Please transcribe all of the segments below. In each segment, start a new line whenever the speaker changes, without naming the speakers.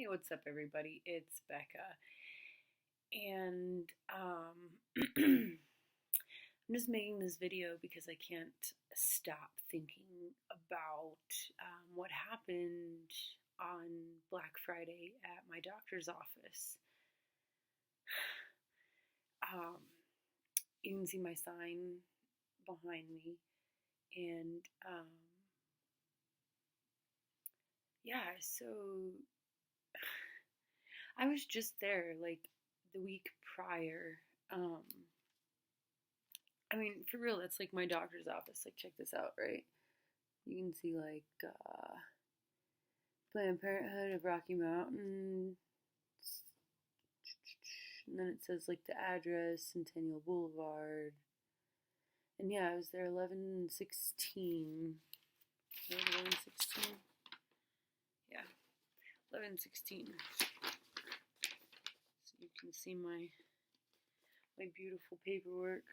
Hey, what's up, everybody? It's Becca, and I'm just making this video because I can't stop thinking about what happened on Black Friday at my doctor's office. Um, you can see my sign behind me, and yeah, so I was just there like the week prior. Um, I mean, for real, that's like my doctor's office. Like, check this out, right? You can see like Planned Parenthood of Rocky Mountain, and then it says like the address, Centennial Boulevard, and yeah, I was there 11/16. Right, 11/16. Yeah, 11/16. So you can see my beautiful paperwork,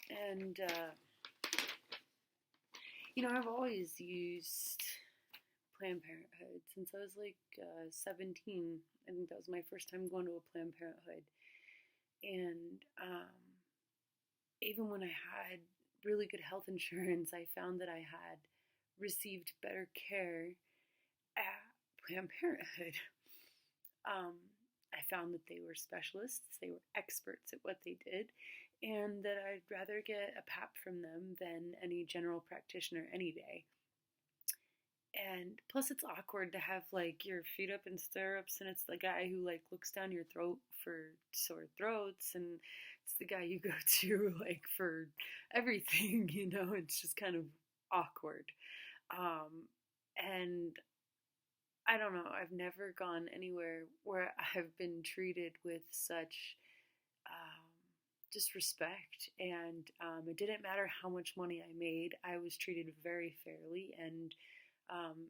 and I've always used Planned Parenthood since I was like 17. I think that was my first time going to a Planned Parenthood. And even when I had really good health insurance, I found that I had received better care at Planned Parenthood. I found that they were specialists, they were experts at what they did, and that I'd rather get a pap from them than any general practitioner any day. And plus, it's awkward to have like your feet up in stirrups, and it's the guy who like looks down your throat for sore throats, and it's the guy you go to like for everything. It's just kind of awkward. And I don't know, I've never gone anywhere where I've been treated with such um, disrespect, and it didn't matter how much money I made. I was treated very fairly, and um,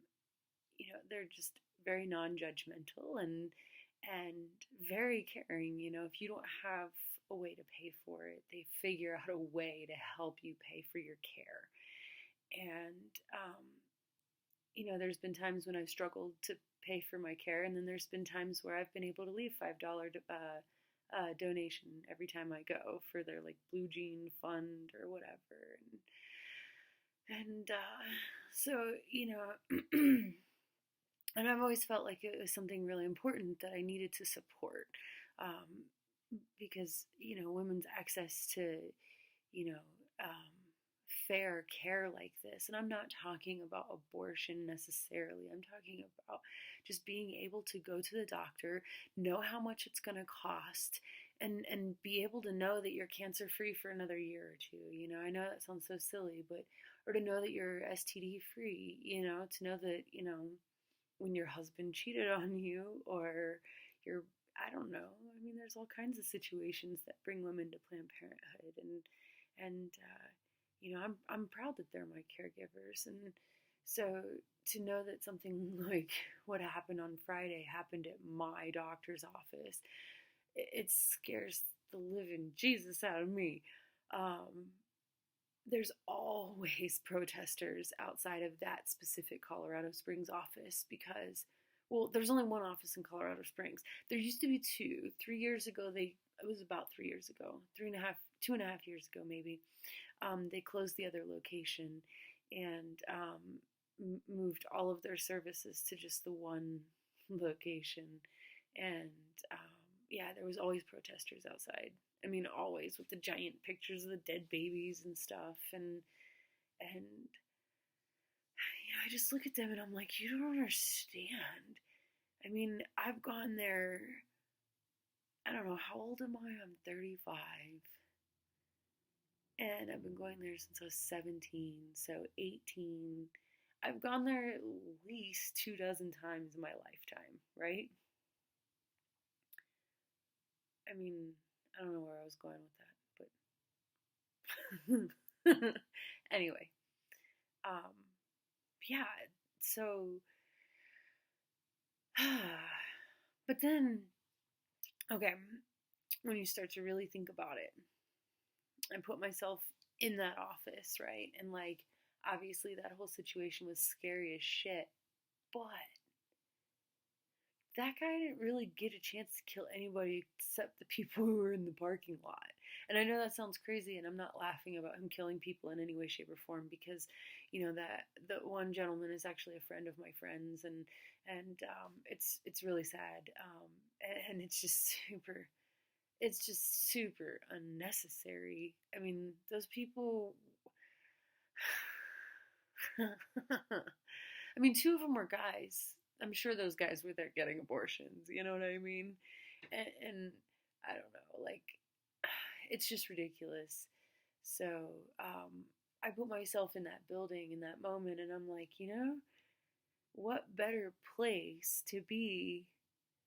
they're just very non-judgmental and very caring. If you don't have a way to pay for it, they figure out a way to help you pay for your care. And there's been times when I've struggled to pay for my care, and then there's been times where I've been able to leave $5 donation every time I go for their like blue jean fund or whatever. And so and I've always felt like it was something really important that I needed to support, because women's access to you know um, fair care like this, and I'm not talking about abortion necessarily. I'm talking about just being able to go to the doctor, know how much it's going to cost, and be able to know that you're cancer free for another year or two. I know that sounds so silly, but or to know that you're STD free. To know that when your husband cheated on you, or you're, I don't know. I mean, there's all kinds of situations that bring women to Planned Parenthood, and I'm proud that they're my caregivers, and so to know that something like what happened on Friday happened at my doctor's office, it scares the living Jesus out of me. Um, there's always protesters outside of that specific Colorado Springs office because, well, there's only one office in Colorado Springs. There used to be two. 3 years ago, it was about 3 years ago, 2.5 years ago maybe, they closed the other location and moved all of their services to just the one location. And yeah, there was always protesters outside. I mean, always, with the giant pictures of the dead babies and stuff. And I just look at them and I'm like, you don't understand. I mean, I've gone there, I don't know, how old am I? I'm 35. And I've been going there since I was 17, so 18. I've gone there at least 24 times in my lifetime, right? I mean, I don't know where I was going with that, but anyway, yeah, so, but then, okay, when you start to really think about it, I put myself in that office, right? And like, obviously, that whole situation was scary as shit, but that guy didn't really get a chance to kill anybody except the people who were in the parking lot. And I know that sounds crazy, and I'm not laughing about him killing people in any way, shape, or form, because, that the one gentleman is actually a friend of my friends, and it's really sad, and it's just super unnecessary. I mean, those people. I mean, two of them were guys. I'm sure those guys were there getting abortions. You know what I mean? And I don't know, like, it's just ridiculous. So I put myself in that building in that moment, and I'm like, what better place to be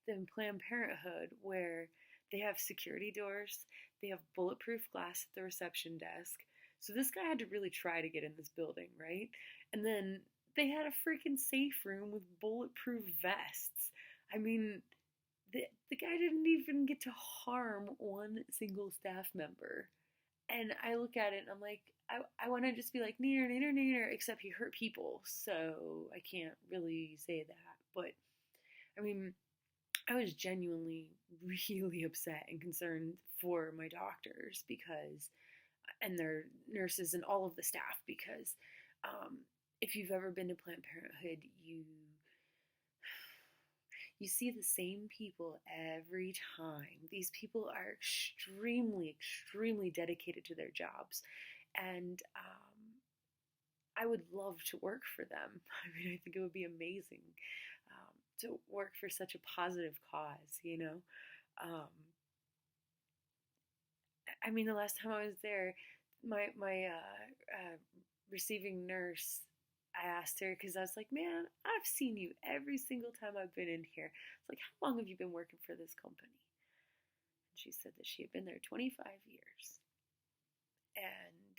than Planned Parenthood, where they have security doors, they have bulletproof glass at the reception desk. So this guy had to really try to get in this building, right? And then they had a freaking safe room with bulletproof vests. I mean, the guy didn't even get to harm one single staff member. And I look at it and I'm like, I want to just be like, neener, neener, neener, except he hurt people, so I can't really say that. But, I mean, I was genuinely really upset and concerned for my doctors because, and their nurses and all of the staff, because if you've ever been to Planned Parenthood, you see the same people every time. These people are extremely, extremely dedicated to their jobs, and I would love to work for them. I mean, I think it would be amazing to work for such a positive cause. I mean, the last time I was there, my receiving nurse, I asked her, because I was like, man, I've seen you every single time I've been in here. It's like, how long have you been working for this company? And she said that she had been there 25 years. And,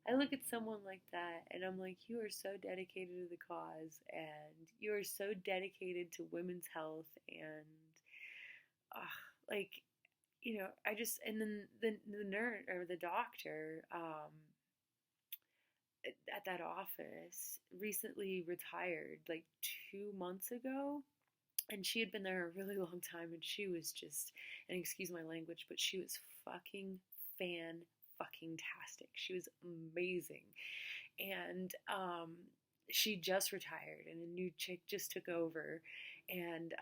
I look at someone like that and I'm like, you are so dedicated to the cause, and you are so dedicated to women's health, and like, I just, and then the nurse or the doctor at that office recently retired, like 2 months ago, and she had been there a really long time, and she was just, and excuse my language, but she was fucking fucking tastic. She was amazing. And she just retired and a new chick just took over. And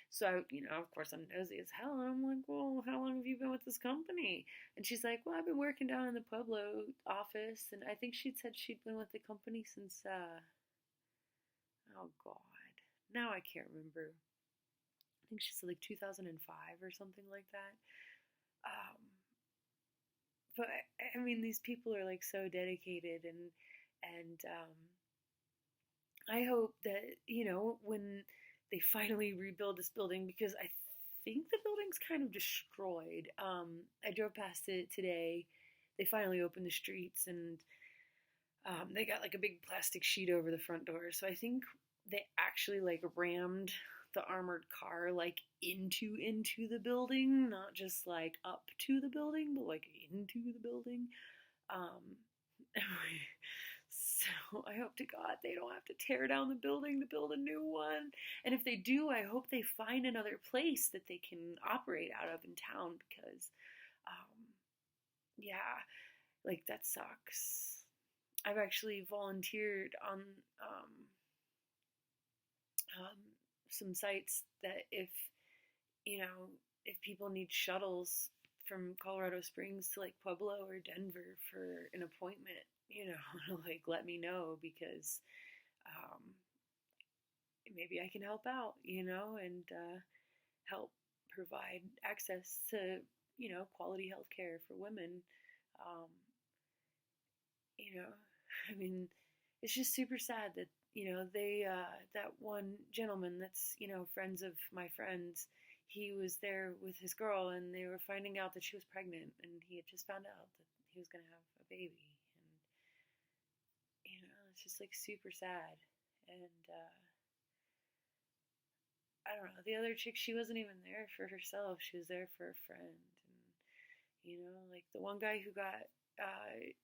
so of course I'm nosy as hell, and I'm like, well, how long have you been with this company? And she's like, well, I've been working down in the Pueblo office, and I think she'd said she'd been with the company since oh god, now I can't remember. I think she said like 2005 or something like that. But I mean, these people are like so dedicated, and I hope that when they finally rebuild this building, because I think the building's kind of destroyed. I drove past it today. They finally opened the streets, and they got like a big plastic sheet over the front door. So I think they actually like rammed the armored car like into the building, not just like up to the building, but like into the building. So I hope to God they don't have to tear down the building to build a new one. And if they do, I hope they find another place that they can operate out of in town, because yeah, like that sucks. I've actually volunteered on some sites that if people need shuttles from Colorado Springs to like Pueblo or Denver for an appointment, like let me know, because maybe I can help out, and help provide access to quality health care for women. Um, I mean, it's just super sad that they that one gentleman that's friends of my friends, he was there with his girl, and they were finding out that she was pregnant, and he had just found out that he was gonna have a baby, and it's just like super sad. And I don't know, the other chick, she wasn't even there for herself, she was there for a friend. And like the one guy who got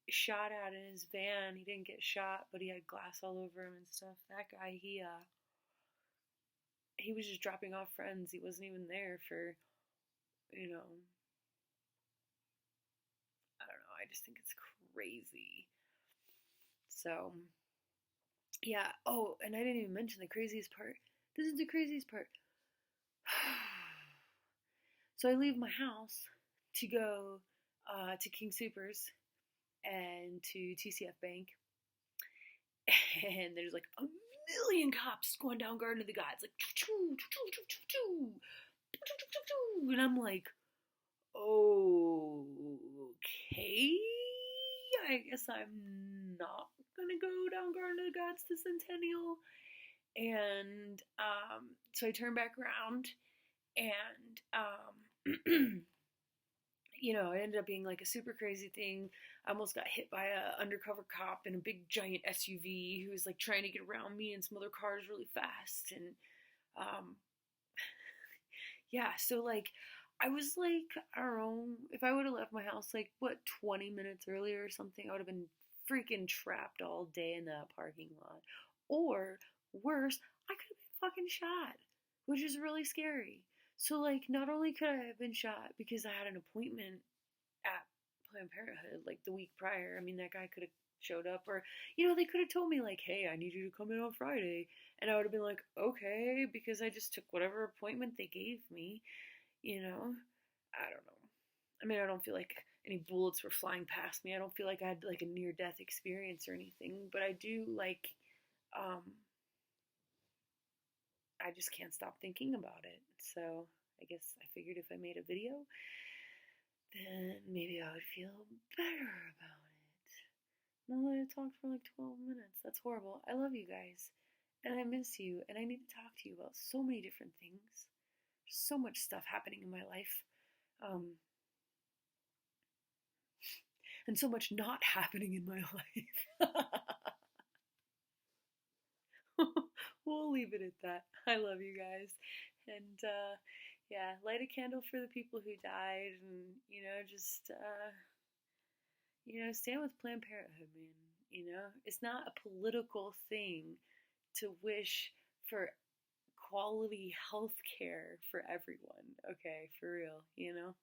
shot at in his van. He didn't get shot, but he had glass all over him and stuff. That guy, he was just dropping off friends. He wasn't even there for, you know, I don't know. I just think it's crazy. So, yeah. Oh, and I didn't even mention the craziest part. This is the craziest part. So I leave my house to go to King Soopers and to TCF Bank, and there's like a million cops going down Garden of the Gods, like and I'm like, okay, I guess I'm not gonna go down Garden of the Gods to Centennial. And so I turned back around, and you know, it ended up being like a super crazy thing. I almost got hit by a undercover cop in a big giant SUV who was like trying to get around me and some other cars really fast. And um, yeah, so like I was like, I don't know, if I would have left my house like what 20 minutes earlier or something, I would have been freaking trapped all day in that parking lot. Or worse, I could have been fucking shot, which is really scary. So like not only could I have been shot because I had an appointment at Planned Parenthood like the week prior. I mean, that guy could have showed up, or you know, they could have told me like, "Hey, I need you to come in on Friday," and I would have been like, "Okay," because I just took whatever appointment they gave me. You know, I don't know. I mean, I don't feel like any bullets were flying past me. I don't feel like I had like a near death experience or anything, but I do like, um, I just can't stop thinking about it. So I guess I figured if I made a video, then maybe I would feel better about it. Now that I talked for like 12 minutes, that's horrible. I love you guys, and I miss you, and I need to talk to you about so many different things. There's so much stuff happening in my life, um, and so much not happening in my life. We'll leave it at that. I love you guys, and yeah, light a candle for the people who died, and you know, just you know, stand with Planned Parenthood, man. You know, it's not a political thing to wish for quality health care for everyone. Okay, for real, you know?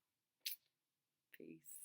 Peace.